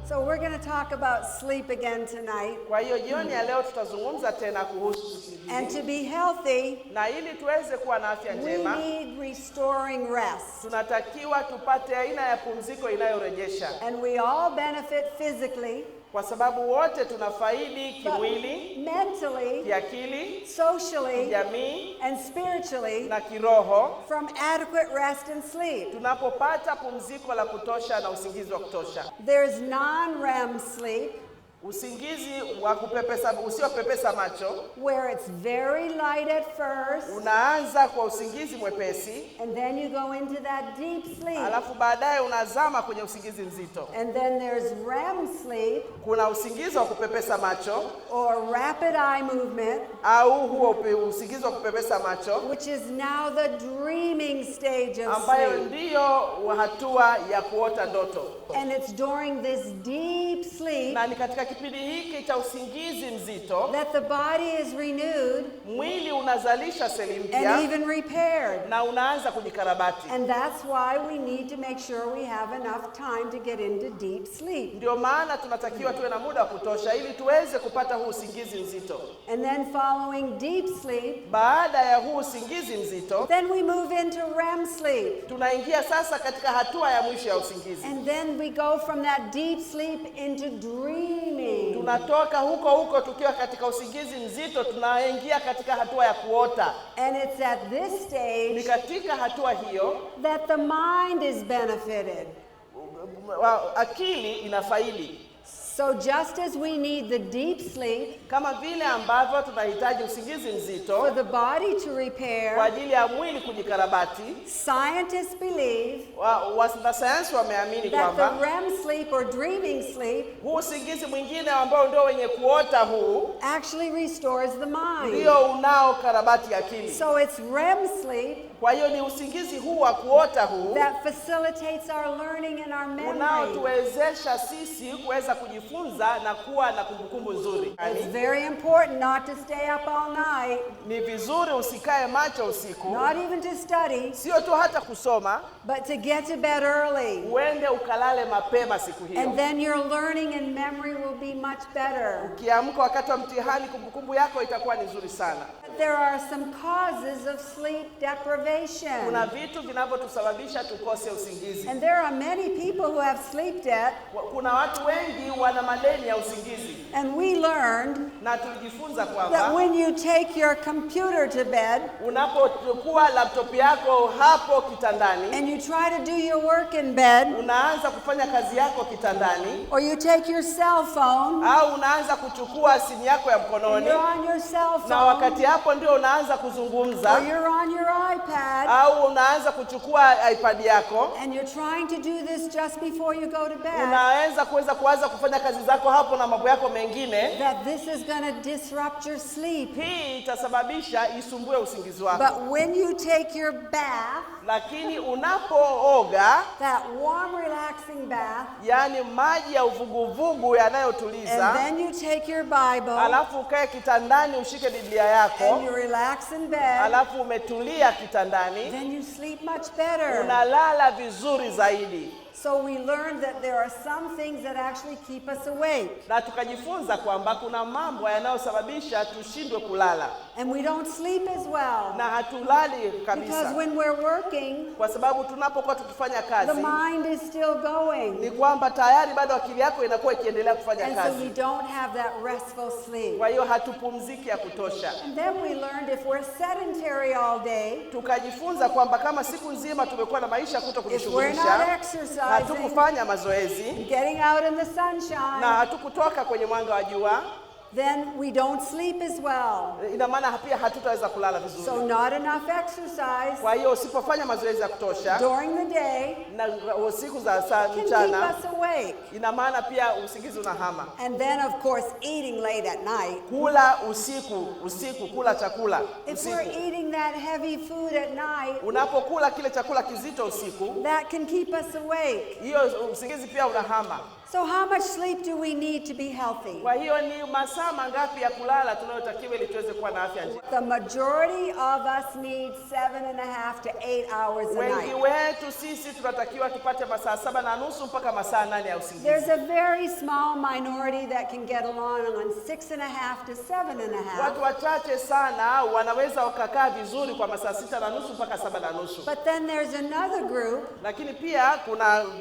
So we're going to talk about sleep again tonight. Kwa hiyo jioni ya leo tutazungumza tena kuhusu usingizi. And to be healthy, na ili tuweze kuwa na afya njema, we need restoring rest. tunatakiwa tupate aina ya pumziko inayorejesha. And we all benefit physically, kwa sababu wote tunafaidi kimwili, mentally, kiakili, socially, kijamii, and spiritually na kiroho from adequate rest and sleep. tunapopata pumziko la kutosha na usingizi wa kutosha. There's non-REM sleep, usingizi wa kupepesa usiopepesa macho, where it's very light at first, unaanza kwa usingizi mwepesi, and then you go into that deep sleep. alafu baadaye unazama kwenye usingizi mzito. And then there's REM sleep, kuna usingizi wa kupepesa macho, or rapid eye movement, au huo usingizi wa kupepesa macho, which is now the dreaming stage of ambayo sleep. ndiyo hatua ya kuota ndoto. And it's during this deep sleep na ni katika kipindi hiki cha usingizi mzito that the body is renewed, mwili unazalisha seli mpya, and even repaired. na unaanza kujikarabati. And that's why we need to make sure we have enough time to get into deep sleep. Ndio maana tunatakiwa tuwe na muda wa kutosha ili tuweze kupata huu usingizi mzito. And then following deep sleep, baada ya huu usingizi mzito, then we move into REM sleep. tunaingia sasa katika hatua ya mwisho ya usingizi. And then we go from that deep sleep into dreaming. Tunatoka huko tukiwa katika usingizi mzito, tunaingia katika hatua ya kuota. And it's at this stage ni katika hatua hiyo that the mind is benefited. akili inafaidi. So just as we need the deep sleep, kama vile ambavyo tunahitaji usingizi mzito for the body to repair, kwa ajili ya mwili kujikarabati, scientists believe wanasayansi wameamini that kwamba the REM sleep or dreaming sleep huu usingizi mwingine ambao ndio wenye kuota huu actually restores the mind. ndio unao karabati akili. So it's REM sleep, kwa hiyo ni usingizi huu wa kuota huu that facilitates our learning and our memory. unaotuwezesha sisi kuweza kujifunza na kuwa na kumbukumbu nzuri. It's very important not to stay up all night. Ni vizuri usikae macho usiku. Not even to study. Sio tu hata kusoma, but to get to bed early. Uende ukalale mapema siku hiyo. And then your learning and memory will be much better. Ukiamka wakati wa mtihani kumbukumbu yako itakuwa ni nzuri sana. There are some causes of sleep deprivation. Kuna vitu vinavyotusababisha tukose usingizi. And there are many people who have sleep debt. Kuna watu wengi wana madeni ya usingizi. And we learned na tulijifunza kwamba that when you take your computer to bed, unapochukua laptop yako hapo kitandani, and you try to do your work in bed, unaanza kufanya kazi yako kitandani, or you take your cell phone, au unaanza kuchukua simu yako ya mkononi, you're on your cell phone, na wakati hapo ndio unaanza kuzungumza, or you're on your iPad, au unaanza kuchukua iPad yako, and you're trying to do this just before you go to bed, unaweza kuanza kufanya kazi zako hapo na mambo yako mengine, that this is going to disrupt your sleep. Hii itasababisha isumbue usingizi wako. But when you take your bath, lakini unapooga, that warm relaxing bath, yani maji ya uvuguvugu yanayotuliza, and then you take your Bible, alafu ukae kitandani ushike Biblia yako, and you relax in bed, alafu umetulia kitandani, then you sleep much better. Unalala vizuri zaidi. So we learned that there are some things that actually keep us awake. Na tukajifunza kwamba kuna mambo yanayosababisha tushindwe kulala. And we don't sleep as well. Na hatulali kabisa. Because when we're working, kwa sababu tunapokuwa tukifanya kazi, the mind is still going. Ni kwamba tayari bado akili yako inakuwa ikiendelea kufanya kazi. And so we don't have that restful sleep. Kwa hiyo hatupumziki ya kutosha. And then we learned if we're sedentary all day, tukajifunza kwamba kama siku nzima tumekuwa na maisha kutokujishughulisha, hatukufanya mazoezi, getting out in the sunshine, na hatukutoka kwenye mwanga wa jua, then we don't sleep as well. Ina maana pia hatutaweza kulala vizuri. So not enough exercise. Kwa hiyo usipofanya mazoezi ya kutosha during the day, na usiku za mchana, keep us awake. Ina maana pia usingizi unahama. And then of course eating late at night. Kula usiku kula chakula if usiku. We're eating that heavy food at night, unapokula kile chakula kizito usiku, that can keep us awake. Hiyo usingizi pia unahama. So how much sleep do we need to be healthy? Kwa hiyo ni masaa mangapi ya kulala tunayotakiwa ili tuweze kuwa na afya njema? The majority of us need 7.5 to 8 hours a Wengi night. wetu sisi tunatakiwa tupate masaa 7.5 mpaka masaa 8 ya usingizi. There's a very small minority that can get along on 6.5 to 7.5. Watu wachache sana wanaweza wakakaa vizuri kwa masaa 6.5 mpaka 7.5. But then there's another group Lakini pia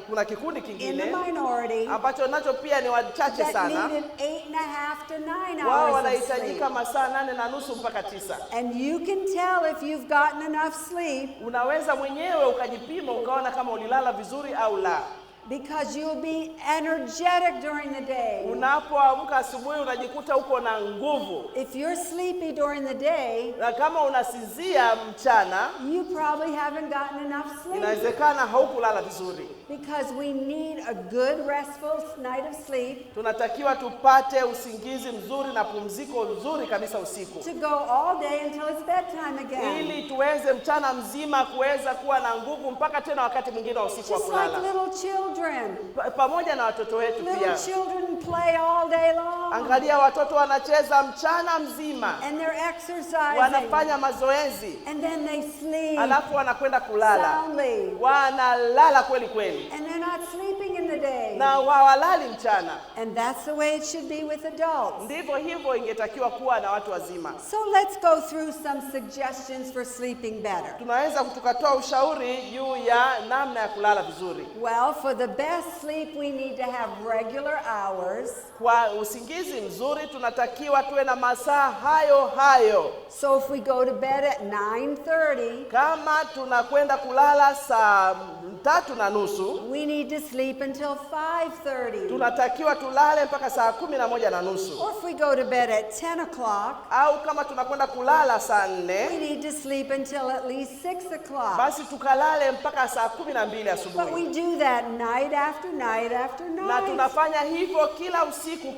kuna kikundi in the kingine minority ambacho nacho pia ni wachache that sana. needed 8.5 to 9 Wao hours of wanahitajika sleep. masaa 8.5 mpaka 9. And you can tell if you've gotten enough sleep Unaweza mwenyewe ukajipima ukaona kama ulilala vizuri au la. because you'll be energetic during the day. Unapoamka asubuhi unajikuta uko na nguvu. If you're sleepy during the day, Na kama unasinzia mchana, you probably haven't gotten enough sleep inawezekana haukulala vizuri. because we need a good restful night of sleep Tunatakiwa tupate usingizi mzuri na pumziko nzuri kabisa usiku, to go all day until it's bedtime again. ili tuweze mchana mzima kuweza kuwa na nguvu mpaka tena wakati mwingine wa usiku wa Just like kulala. little children. Pamoja na watoto wetu Little pia. children play all day long Angalia watoto wanacheza mchana mzima, and they're exercising wanafanya mazoezi, and then they sleep alafu wanakwenda kulala. soundly Wanalala kweli kweli and they're not sleeping in the day. na hawalali mchana. And that's the way it should be with adults. Ndivyo hivyo ingetakiwa kuwa na watu wazima. So let's go through some suggestions for sleeping better. Tunaweza tukatoa ushauri juu ya namna ya kulala vizuri. Well, for the best sleep we need to have regular hours. Kwa usingizi mzuri tunatakiwa tuwe na masaa hayo. So if we go to bed at 9:30, Kama tunakwenda kulala saa 3:30, we need to sleep until 5:30. tunatakiwa tulale mpaka saa 11:30. Or if we go to bed at 10 o'clock, Au kama tunakwenda kulala saa we 4, need to sleep until at least 6 o'clock. basi tukalale mpaka saa 12 But asubuhi. we do that night after night after Na night. tunafanya hivyo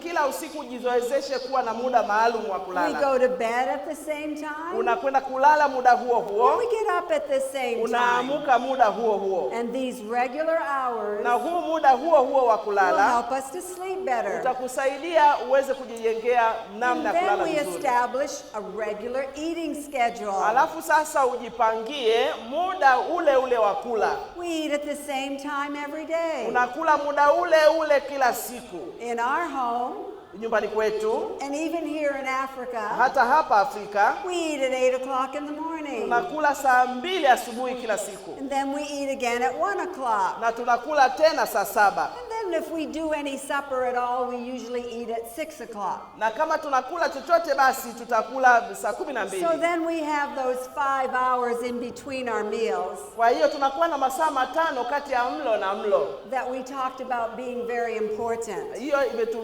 kila usiku jizoezeshe kuwa na muda maalum wa We kulala. go to bed at the same time. Unakwenda kulala muda huo And huo, we get up at the same time. unaamuka muda huo huo. And these regular hours Na huu muda huo huo wa will kulala help us to sleep better. utakusaidia uweze kujijengea And namna ya then kulala we vizuri. establish a regular eating schedule. Alafu sasa ujipangie muda ule wa kula. We eat at the same time every day. Unakula muda ule kila siku. In our home, Nyumbani kwetu, and even here in Africa, hata hapa Afrika, we eat at 8 o'clock in the morning. tunakula saa 2 asubuhi kila siku. And then we eat again at 1 o'clock. Na tunakula tena saa 7. And then if we do any supper at all, we usually eat at 6 o'clock. Na kama tunakula chochote basi tutakula saa 12. So then we have those 5 hours in between our meals Kwa hiyo tunakuwa na masaa 5 kati ya mlo na mlo. that we talked about being very important. Hiyo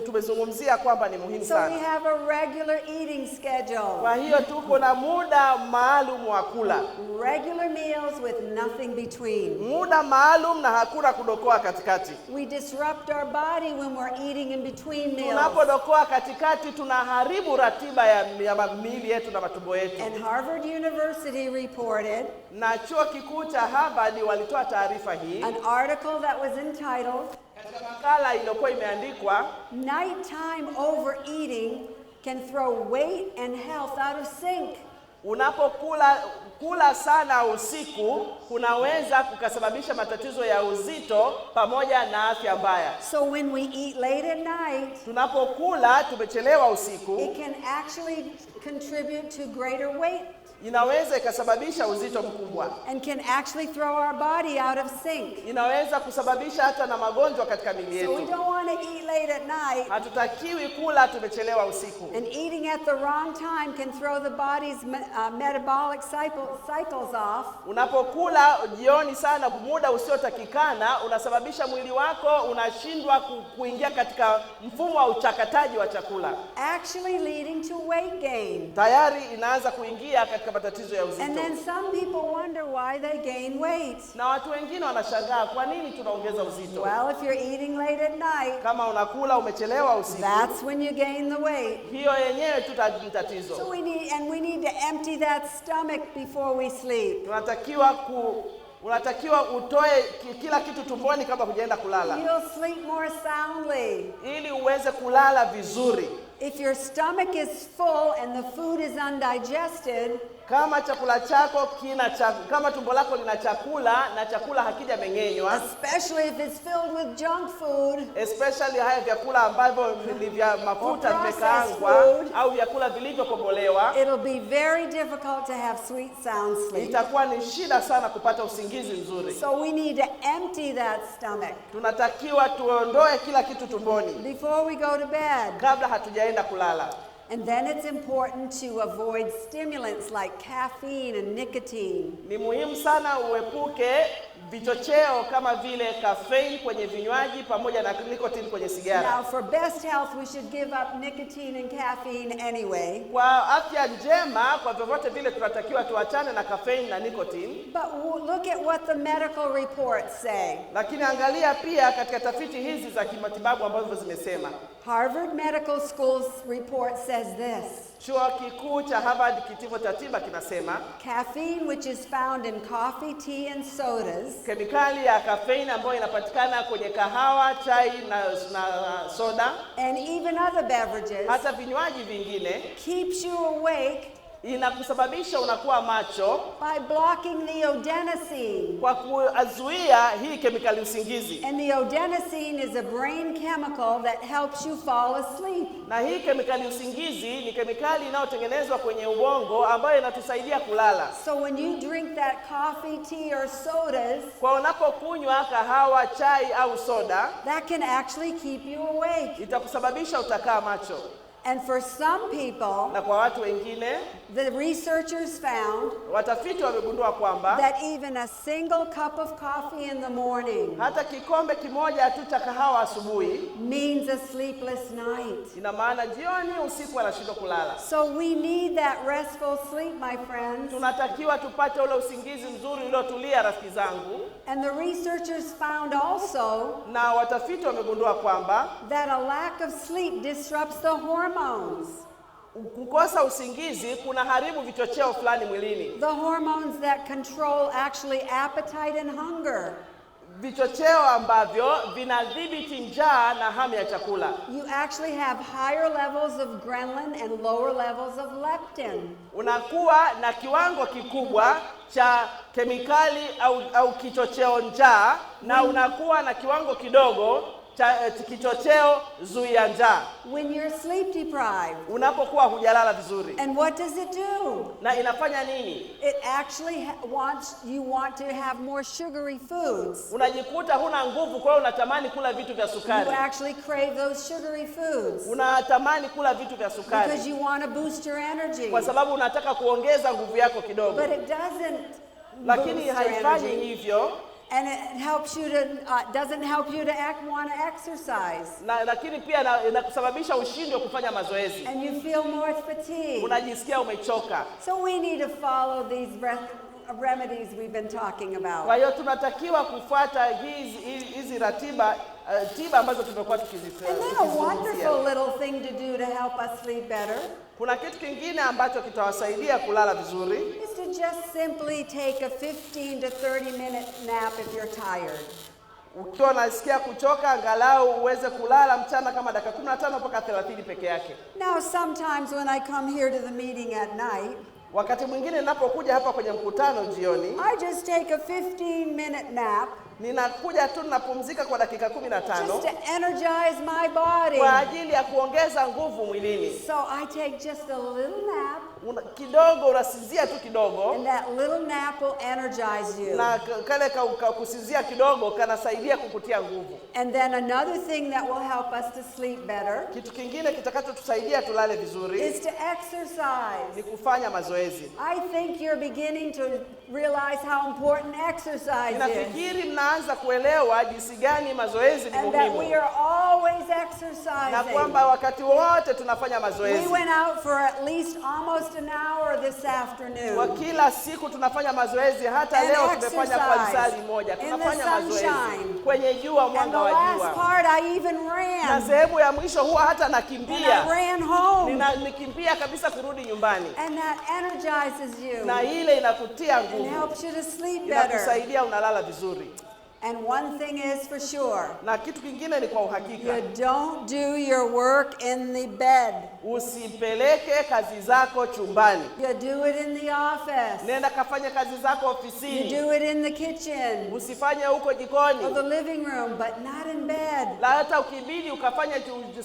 tumezungumzia kwamba ni muhimu So we sana. have a regular eating schedule. Kwa hiyo tuko na muda maalum wa kula. Regular meals with nothing between. Muda maalum na hakuna kudokoa katikati. We disrupt our body when we're eating in between meals. Tunapodokoa katikati tunaharibu ratiba ya miili yetu na matumbo yetu. And Harvard University reported Na chuo kikuu cha Harvard walitoa taarifa hii an article that was entitled, katika makala iliyokuwa imeandikwa, "Nighttime Overeating Can Throw Weight and Health Out of Sync." unapokula sana usiku kunaweza kukasababisha matatizo ya uzito pamoja na afya mbaya. So when we eat late at night, Tunapokula tumechelewa usiku, it can actually contribute to greater weight inaweza ikasababisha uzito mkubwa. and can actually throw our body out of sync. Inaweza kusababisha hata na magonjwa katika miili So we yetu. don't want to eat late at night, Hatutakiwi kula tumechelewa usiku. and eating at the wrong time can throw the body's metabolic cycles off. Unapokula jioni sana muda usiotakikana unasababisha mwili wako unashindwa kuingia katika mfumo wa uchakataji wa chakula. Actually leading to weight gain. Tayari inaanza kuingia katika matatizo ya And uzito. then some people wonder why they gain weight. Na watu wengine wanashangaa kwa nini tunaongeza uzito. Well, if you're eating late at night, Kama unakula umechelewa usiku, that's when you gain the weight. hiyo yenyewe tu So tatizo. we need to empty that stomach before we sleep. Tunatakiwa unatakiwa utoe kila kitu tumboni kabla hujaenda kulala. You'll sleep more soundly. Ili uweze kulala vizuri. If your stomach is full and the food is undigested, kama chakula chako kama tumbo lako lina chakula na chakula hakijameng'enywa, especially if it's filled with junk food, especially haya vyakula ambavyo ni vya mafuta vimekaangwa au vyakula vilivyokobolewa, it'll be very difficult to have sweet sound sleep. Itakuwa ni shida sana kupata usingizi mzuri. So we need to empty that stomach. Tunatakiwa tuondoe kila kitu tumboni before we go to bed. Kabla hatujaenda kulala. And then it's important to avoid stimulants like caffeine and nicotine. Ni muhimu sana uepuke vichocheo kama vile caffeine kwenye vinywaji pamoja na nicotine kwenye sigara. Now for best health we should give up nicotine and caffeine anyway. Kwa afya njema kwa vyovyote vile tunatakiwa tuachane na caffeine na nicotine. But look at what the medical reports say. Lakini angalia pia katika tafiti hizi za kimatibabu ambazo zimesema. Harvard Medical School's report says this. Chuo kikuu cha Harvard kitivo cha tiba kinasema caffeine, which is found in coffee, tea and sodas, kemikali ya caffeine ambayo inapatikana kwenye kahawa, chai na soda, and even other beverages, hata vinywaji vingine, keeps you awake, inakusababisha unakuwa macho by blocking the adenosine. Kwa kuzuia hii kemikali usingizi. And the adenosine is a brain chemical that helps you fall asleep. Na hii kemikali usingizi ni kemikali inayotengenezwa kwenye ubongo ambayo inatusaidia kulala. So when you drink that coffee, tea or sodas, kwa unapokunywa kahawa, chai au soda, that can actually keep you awake. Itakusababisha utakaa macho. And for some people, na kwa watu wengine, the researchers found watafiti wamegundua kwamba that even a single cup of coffee in the morning, hata kikombe kimoja tu cha kahawa asubuhi, means a sleepless night. Ina maana jioni usiku anashindwa kulala. So we need that restful sleep, my friends. Tunatakiwa tupate ule usingizi mzuri uliotulia, rafiki zangu. And the researchers found also, na watafiti wamegundua kwamba, that a lack of sleep disrupts the hormones. Kukosa usingizi kuna haribu vichocheo fulani mwilini. The hormones that control actually appetite and hunger. Vichocheo ambavyo vinadhibiti njaa na hamu ya chakula. You actually have higher levels of ghrelin and lower levels of leptin. Unakuwa na kiwango kikubwa cha kemikali au kichocheo njaa, na unakuwa na kiwango kidogo cha kichocheo zuia njaa. When you're sleep deprived. Unapokuwa hujalala vizuri. And what does it do? Na inafanya nini? It actually you want to have more sugary foods. Unajikuta huna nguvu, kwa hiyo unatamani kula vitu vya sukari. You actually crave those sugary foods. Unatamani kula vitu vya sukari. Because you want to boost your energy. Kwa sababu unataka kuongeza nguvu yako kidogo. But it doesn't. Lakini haifanyi hivyo. And it helps you to doesn't help you to want to exercise. Lakini pia inakusababisha ushindwe kufanya mazoezi. And you feel more fatigued. Unajisikia umechoka. So we need to follow these remedies we've been talking about. Kwa hiyo tunatakiwa kufuata hizi ratiba tiba ambazo tumekuwa tukizisema. And then a wonderful little thing to do to help us sleep better. Kuna kitu kingine ambacho kitawasaidia kulala vizuri. Is to just simply take a 15 to 30 minute nap if you're tired. Ukiwa unasikia kuchoka, angalau uweze kulala mchana kama dakika 15 mpaka 30 peke yake. Now sometimes when I come here to the meeting at night, wakati mwingine ninapokuja hapa kwenye mkutano jioni, I just take a 15 minute nap. Ninakuja tu napumzika kwa dakika 15. Just to energize my body. Kwa ajili ya kuongeza nguvu mwilini. So I take just a little nap. Kidogo unasinzia tu kidogo. And that little nap will energize you. Na kale kusinzia kidogo kanasaidia kukutia nguvu. And then another thing that will help us to sleep better. Kitu kingine kitakachotusaidia tulale vizuri. Is to exercise. Ni kufanya mazoezi. I think you're beginning to realize how important exercise is. Nafikiri mnaanza kuelewa jinsi gani mazoezi ni muhimu. And that we are always exercising. Na kwamba wakati wote tunafanya mazoezi. We went out for at least almost almost an hour this afternoon. Kwa kila siku tunafanya mazoezi, hata leo tumefanya kwa lisali moja. Tunafanya mazoezi kwenye jua, mwanga wa jua. And the last part I even ran. Na sehemu ya mwisho huwa hata nakimbia. And I ran home. Nikimbia kabisa kurudi nyumbani. And that energizes you. Na ile inakutia nguvu. And helps you to sleep better. Inakusaidia unalala vizuri. And one thing is for sure. Na kitu kingine ni kwa uhakika. You don't do your work in the bed. Usipeleke kazi zako chumbani. You do it in the office. Nenda kafanya kazi zako ofisini. You do it in the kitchen. Usifanye huko jikoni. Or the living room, but not in bed. La hata ukibidi ukafanya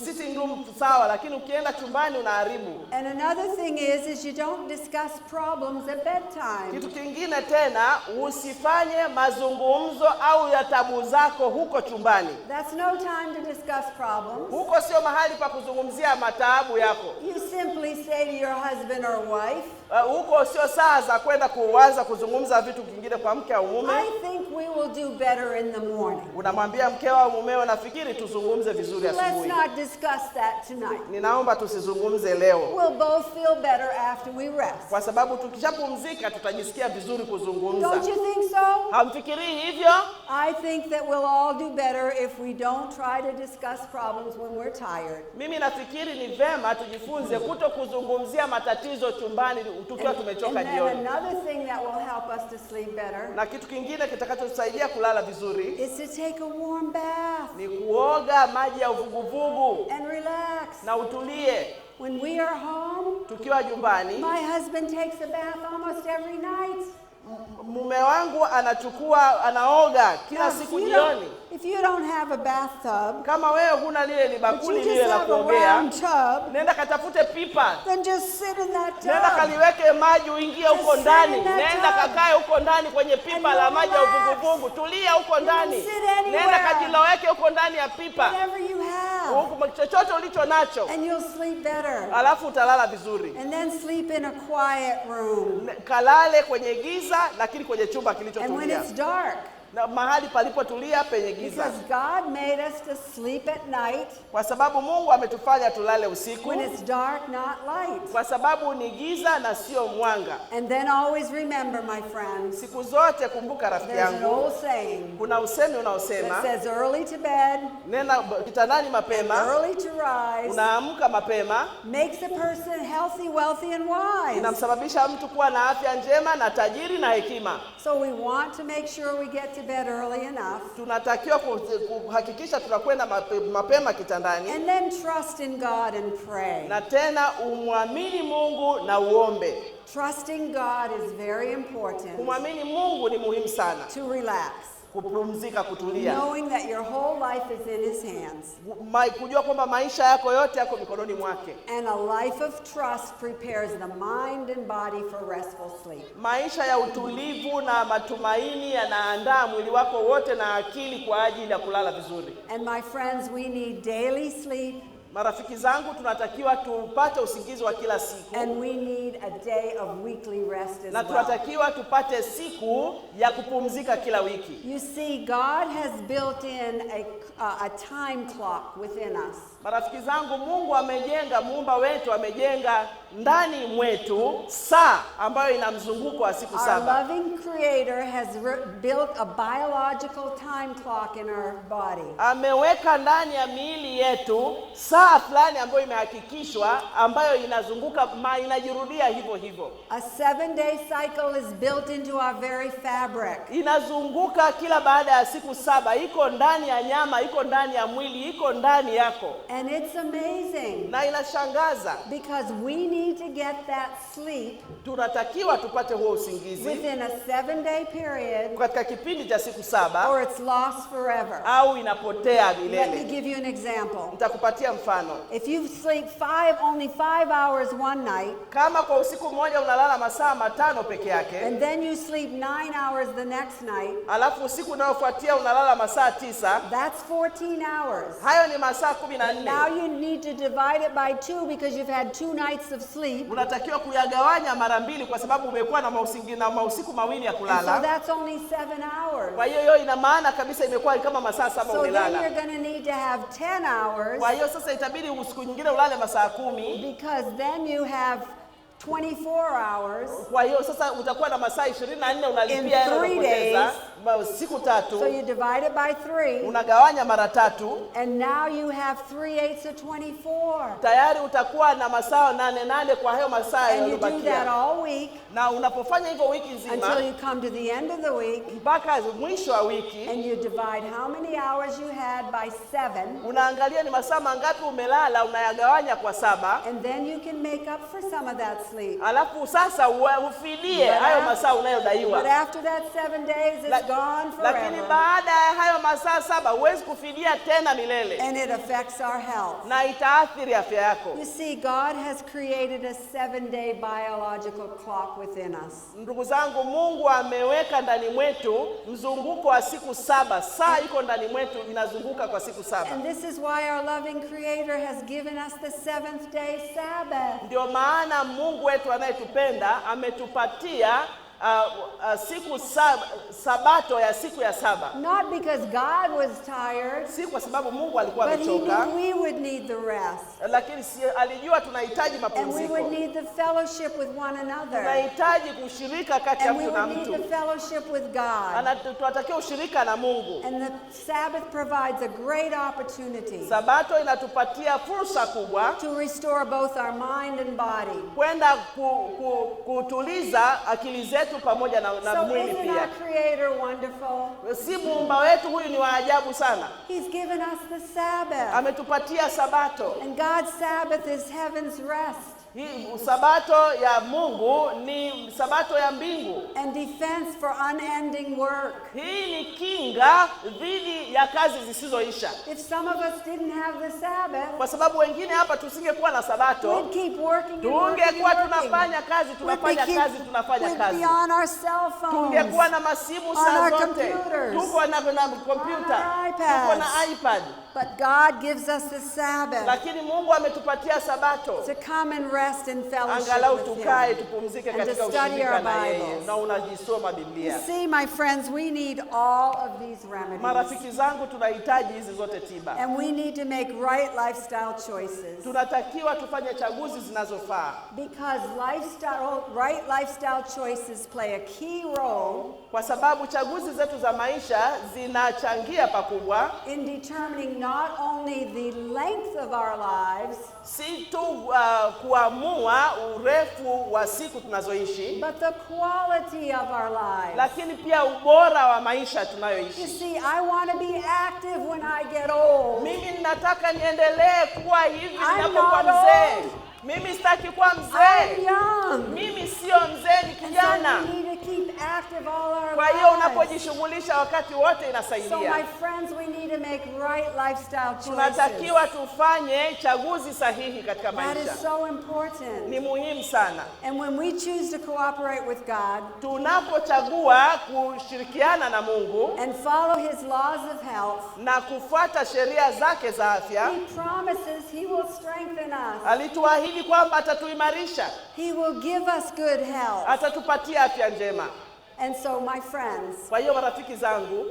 sitting room sawa, lakini ukienda chumbani unaharibu. And another thing is you don't discuss problems at bedtime. Kitu kingine tena, usifanye mazungumzo au ya tabu zako huko chumbani. That's no time to discuss problems. Huko sio mahali pa kuzungumzia mataabu yako. You simply say to your husband or wife, huko sio saa za kwenda kuanza kuzungumza vitu vingine kwa mke au mume. I think we will do better in the morning. Unamwambia mkeo au mumeo, nafikiri tuzungumze vizuri asubuhi. Let's not discuss that tonight. Ninaomba tusizungumze leo. We'll both feel better after we rest. Kwa sababu tukishapumzika tutajisikia vizuri kuzungumza. Don't you think so? Hamfikirii hivyo? I think that we'll all do better if we don't try to discuss problems when we're tired. Mimi nafikiri ni vema tujifunze kuto kuzungumzia matatizo chumbani tukiwa tumechoka jioni. And another thing that will help us to sleep better. Na kitu kingine kitakachotusaidia kulala vizuri is to take a warm bath. Ni kuoga maji ya uvuguvugu. And relax. Na utulie. When we are home, tukiwa nyumbani, my husband takes a bath almost every night. Mume wangu anaoga kila siku jioni. If you don't have a bathtub, kama wewe huna lile ni bakuli lile la kuogea, nenda katafute pipa. Then just sit in that tub. Nenda kaliweke maji uingie huko ndani. Nenda kakae huko ndani kwenye pipa la maji ya uvuguvugu. Tulia huko ndani. Nenda kajiloweke huko ndani ya pipa. Whatever you have. Huko chochote ulicho nacho. And you'll sleep better. Alafu utalala vizuri. And then sleep in a quiet room. Kalale kwenye giza lakini kwenye chumba kilichotulia. And when it's dark. Na mahali palipotulia penye giza. Because God made us to sleep at night. Kwa sababu Mungu ametufanya tulale usiku. When it's dark, not light. Kwa sababu ni giza na sio mwanga. And then always remember, my friends. Siku zote kumbuka rafiki yangu. There's an old saying. Kuna usemi unaosema. That says early to bed. Nenda kitandani mapema. Early to rise. Unaamka mapema. Makes a person healthy, wealthy and wise. Inamsababisha mtu kuwa na afya njema na tajiri na hekima. So we want to make sure we get to bed early enough. Tunatakiwa kuhakikisha tunakwenda mapema kitandani. And then trust in God and pray. Na tena umwamini Mungu na uombe. Trusting God is very important. Kumwamini Mungu ni muhimu sana. To relax. Kupumzika, kutulia. Knowing that your whole life is in his hands. Kujua kwamba maisha yako yote yako mikononi mwake. And a life of trust prepares the mind and body for restful sleep. Maisha ya utulivu na matumaini yanaandaa mwili wako wote na akili kwa ajili ya kulala vizuri. And my friends, we need daily sleep. Marafiki zangu, tunatakiwa tupate usingizi wa kila siku. And we need a day of weekly rest as well. Na tunatakiwa tupate siku ya kupumzika kila wiki. You see, God has built in a time clock within us. Marafiki zangu, Mungu muumba wetu amejenga ndani mwetu saa ambayo ina mzunguko wa siku 7. Our loving Creator has built a biological time clock in our body. Ameweka ndani ya miili yetu saa fulani ambayo imehakikishwa ambayo inazunguka inajirudia hivyo hivyo. A 7-day cycle is built into our very fabric. Inazunguka kila baada ya siku 7, iko ndani ya nyama, iko ndani ya mwili, iko ndani yako. And it's amazing. Na inashangaza. Because we need to get that sleep. Tunatakiwa tupate huo usingizi. Within a 7-day period. Katika kipindi cha siku 7. Or it's lost forever. Au inapotea milele. Let me give you an example. Nitakupatia mfano. If you sleep only 5 hours one night. Kama kwa usiku mmoja unalala masaa 5 peke yake. And then you sleep 9 hours the next night. Alafu usiku unaofuatia unalala masaa 9. That's 14 hours. Hayo ni masaa 14. Now you need to divide it by 2 because you've had 2 nights of sleep. Unatakiwa kuyagawanya mara 2 kwa sababu umekuwa na mausiku mawili ya kulala. And so that's only 7 hours. Kwa hiyo ina maana kabisa imekuwa kama masaa 7 umelala. So then you're going to need to have 10 hours. Kwa hiyo sasa itabidi usiku nyingine ulale masaa 10. Because then you have 24 hours. Kwa hiyo sasa utakuwa na masaa 24 unalipia hela unapoteza siku 3. So you divide it by 3. Unagawanya mara 3. And now you have 3/8 of 24. Tayari utakuwa na masaa 8 kwa hayo masaa yaliyobakia. And you do that all week. Na unapofanya hivyo wiki nzima until you come to the end of the week. Mpaka mwisho wa wiki. And you divide how many hours you had by 7. Unaangalia ni masaa mangapi umelala, unayagawanya kwa 7. And then you can make up for some of that sleep. Alafu sasa ufidie hayo masaa unayodaiwa. But after that 7 days it's gone forever. Lakini baada ya hayo masaa 7 huwezi kufidia tena milele. And it affects our health. Na itaathiri afya yako. You see, God has created a 7-day biological clock within us. Ndugu zangu, Mungu ameweka ndani mwetu mzunguko wa siku 7. Saa iko ndani mwetu inazunguka kwa siku 7. And this is why our loving Creator has given us the 7th day Sabbath. Ndio maana Mungu wetu anayetupenda ametupatia siku sabato ya siku ya 7. Not because God was tired, si kwa sababu Mungu alikuwa but he amechoka, knew we would need the rest. lakini alijua tunahitaji And we mapumziko. would need the fellowship with one another. Tunahitaji kushirika kati ya And we mtu na would need mtu. the fellowship with God. Tunatakiwa ushirika na Mungu. And the Sabbath provides a great opportunity Sabato inatupatia fursa kubwa to restore both our mind and body. kwenda kutuliza akili zetu pamoja na So mwili isn't pia. our Creator wonderful? Si muumba wetu huyu ni wa ajabu sana. He's given us the Sabbath. Ametupatia sabato. And God's Sabbath is heaven's rest. Hii sabato ya Mungu ni sabato ya mbingu. And defense for unending work. Hii ni kinga dhidi ya kazi zisizoisha. If some of us didn't have the Sabbath, Kwa sababu wengine hapa tusingekuwa na sabato, we'd keep working and tungekuwa tunafanya kazi, tunafanya kazi. We'd be on our cell phones. Tungekuwa na masimu on saa our zote. computers, Tuko na kompyuta, on our tuko na iPads. iPad. But God gives us the Sabbath Lakini Mungu ametupatia sabato. to come and rest in fellowship Angalau with tukae Him. tupumzike and to katika study ushirika our na yeye Bibles. na unajisoma Biblia. You see, my friends, we need all of these remedies. Marafiki zangu, tunahitaji hizi zote tiba. And we need to make right lifestyle choices. Tunatakiwa tufanye chaguzi zinazofaa. Because right lifestyle choices play a key role Kwa sababu chaguzi zetu za maisha zinachangia pakubwa in determining not only the length of our lives, si tu kuamua urefu wa siku tunazoishi, but the quality of our lives. lakini pia ubora wa maisha You tunayoishi. see, I want to be active when I get old. Mimi ninataka niendelee kuwa hivi I'm ninapokuwa not mzee. old. Mimi sitaki kuwa I'm mzee. young. Mimi sio mzee, ni And so kijana. we need to keep active all our Kwa hiyo lives. unapojishughulisha wakati wote So inasaidia. my friends, we need to make right lifestyle choices. Tunatakiwa tufanye chaguzi sahihi katika That maisha. is so important. Ni muhimu sana. And when we choose to cooperate with God Tunapochagua kushirikiana na Mungu and follow His laws of health, na kufuata sheria zake za afya, He promises He will strengthen us. alituahidi kwamba atatuimarisha, He will give us good health. atatupatia afya njema. And so, my friends, Kwa hiyo marafiki zangu,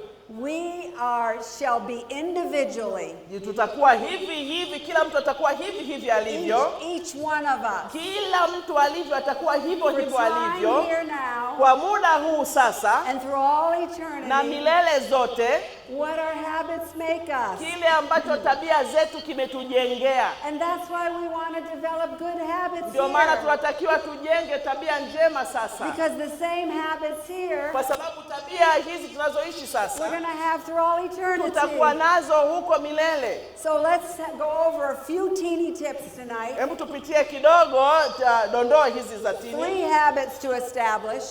shall be individually, tutakuwa hivi, kila mtu atakuwa hivi alivyo. each one of us, Kila mtu alivyo atakuwa hivyo for time alivyo here now kwa muda huu sasa and through all na eternity, milele zote, what our habits make us. kile ambacho tabia zetu kimetujengea. And that's why we want to develop good habits Ndio maana here. tunatakiwa tujenge tabia njema sasa, Because the same habits here, kwa sababu tabia hizi tunazoishi sasa we're going to have through all eternity. tutakuwa nazo huko milele. So let's go over a few teeny tips tonight. Hebu tupitie kidogo dondoo hizi za 3 tini. habits to establish.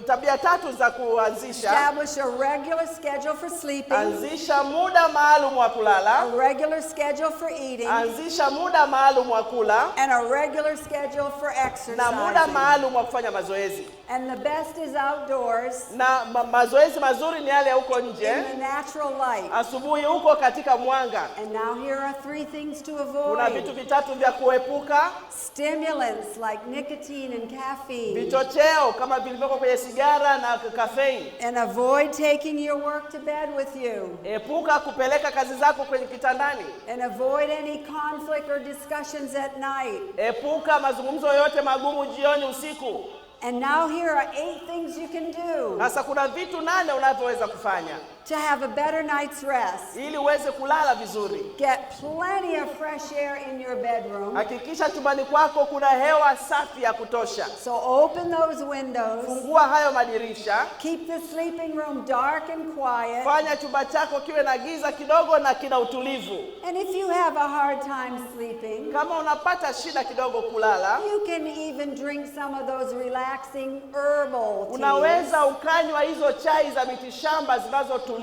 Tabia 3 za kuanzisha. Establish a regular schedule for sleeping, Anzisha muda maalum wa a kulala, regular schedule for eating, anzisha muda maalum wa kula and a regular schedule for na muda exercising. maalum wa kufanya mazoezi. And the best is outdoors Na mazoezi mazuri ni yale huko nje, in the natural light. asubuhi huko katika mwanga. And now here are 3 things to Kuna vitu avoid. 3 vya kuepuka. Stimulants like nicotine and caffeine. Vichocheo vileo kama vilivyoko kwenye sigara na caffeine. And avoid taking your work to bed with you. Epuka kupeleka kazi zako kwenye kitandani. And avoid any conflict or discussions at night. Epuka mazungumzo yote magumu jioni, usiku. And now here are 8 things you can do. Sasa kuna vitu 8 unavyoweza kufanya to have a better night's rest. ili uweze kulala vizuri. Get plenty of fresh air in your bedroom. Hakikisha chumbani kwako kuna hewa safi ya kutosha. So open those windows. Fungua hayo madirisha. Keep the sleeping room dark and quiet. Fanya chumba chako kiwe na giza kidogo na kina utulivu. And if you have a hard time sleeping, kama unapata shida kidogo kulala, you can even drink some of those relaxing herbal teas. Unaweza ukanywa hizo chai za mitishamba zinazotuliza.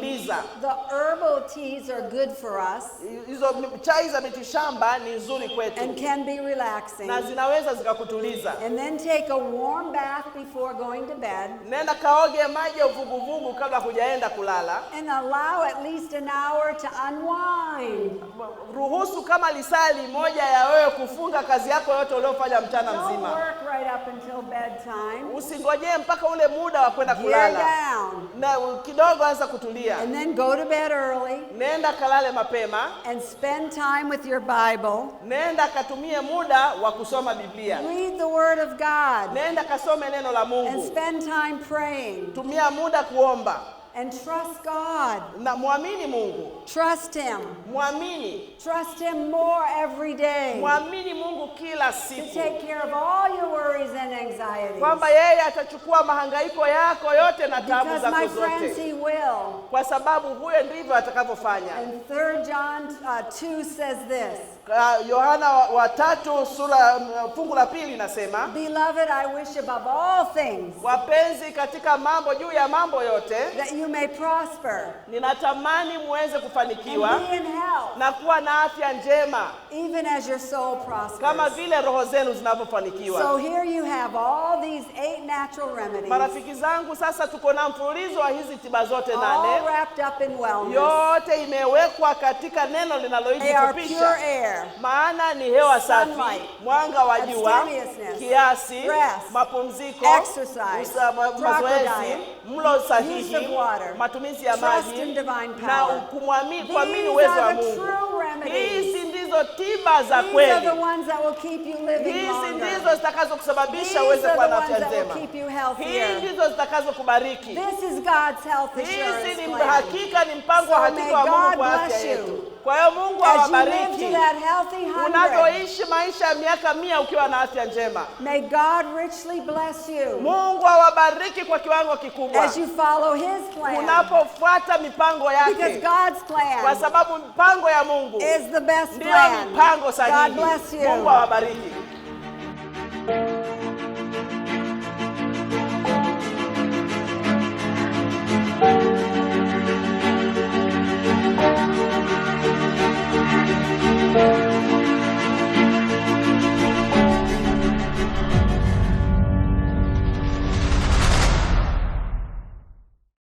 The herbal teas are good for us. Hizo chai za mitishamba ni nzuri kwetu. And can be relaxing. Na zinaweza zikakutuliza. And then take a warm bath before going to bed. Nenda kaoge maji ya vuguvugu kabla hujaenda kulala. And allow at least an hour to unwind. Ruhusu kama lisali moja ya wewe kufunga kazi yako yote uliyofanya mchana mzima. Don't work right up until bedtime. Usingojee mpaka ule muda wa kwenda kulala. Na kidogo anza kutulia. And then go to bed early. Nenda kalale mapema. And spend time with your Bible. Nenda katumie muda wa kusoma Biblia. Read the Word of God. Nenda kasome neno la Mungu. And spend time praying. Tumia muda kuomba. And trust God. Na muamini Mungu. Trust Him. Muamini. Trust Him more every day. Muamini Mungu kila siku. To take care of all your worries and anxieties. Kwamba yeye atachukua mahangaiko yako yote na taabu zako zote. Because my friends, He will. Kwa sababu huyo ndivyo atakavyofanya. And 3 John 2 says this. Yohana wa 3 sura fungu la 2 linasema, Beloved, I wish above all things. Wapenzi, katika mambo juu ya mambo yote, that you may prosper. Ninatamani muweze kufanikiwa. And be in health. Na kuwa na afya njema. Even as your soul prospers. Kama vile roho zenu zinavyofanikiwa. So here you have all these 8 natural remedies. Marafiki zangu, sasa tuko na mfululizo wa hizi tiba zote 8. All wrapped up in wellness. Yote imewekwa katika neno linaloitupisha. Maana ni hewa safi, mwanga wa jua, kiasi, mapumziko, mazoezi, mlo sahihi, matumizi ya maji na kuamini uwezo wa Mungu. Hizi ndizo tiba za kweli. Hizi ndizo zitakazokusababisha uweze kuwa na afya njema. Hizi ndizo zitakazokubariki. Hizi ni hakika, ni mpango wa hakika wa Mungu kwa afya yetu. Kwa hiyo Mungu awabariki. Unavyoishi maisha ya miaka 100 ukiwa na afya njema. May God richly bless you. Mungu awabariki kwa kiwango kikubwa. As you follow His plan. Unapofuata mipango yake. Because God's plan. Kwa sababu mipango ya Mungu is the best ndio plan. mipango sahihi. God bless you. Mungu awabariki.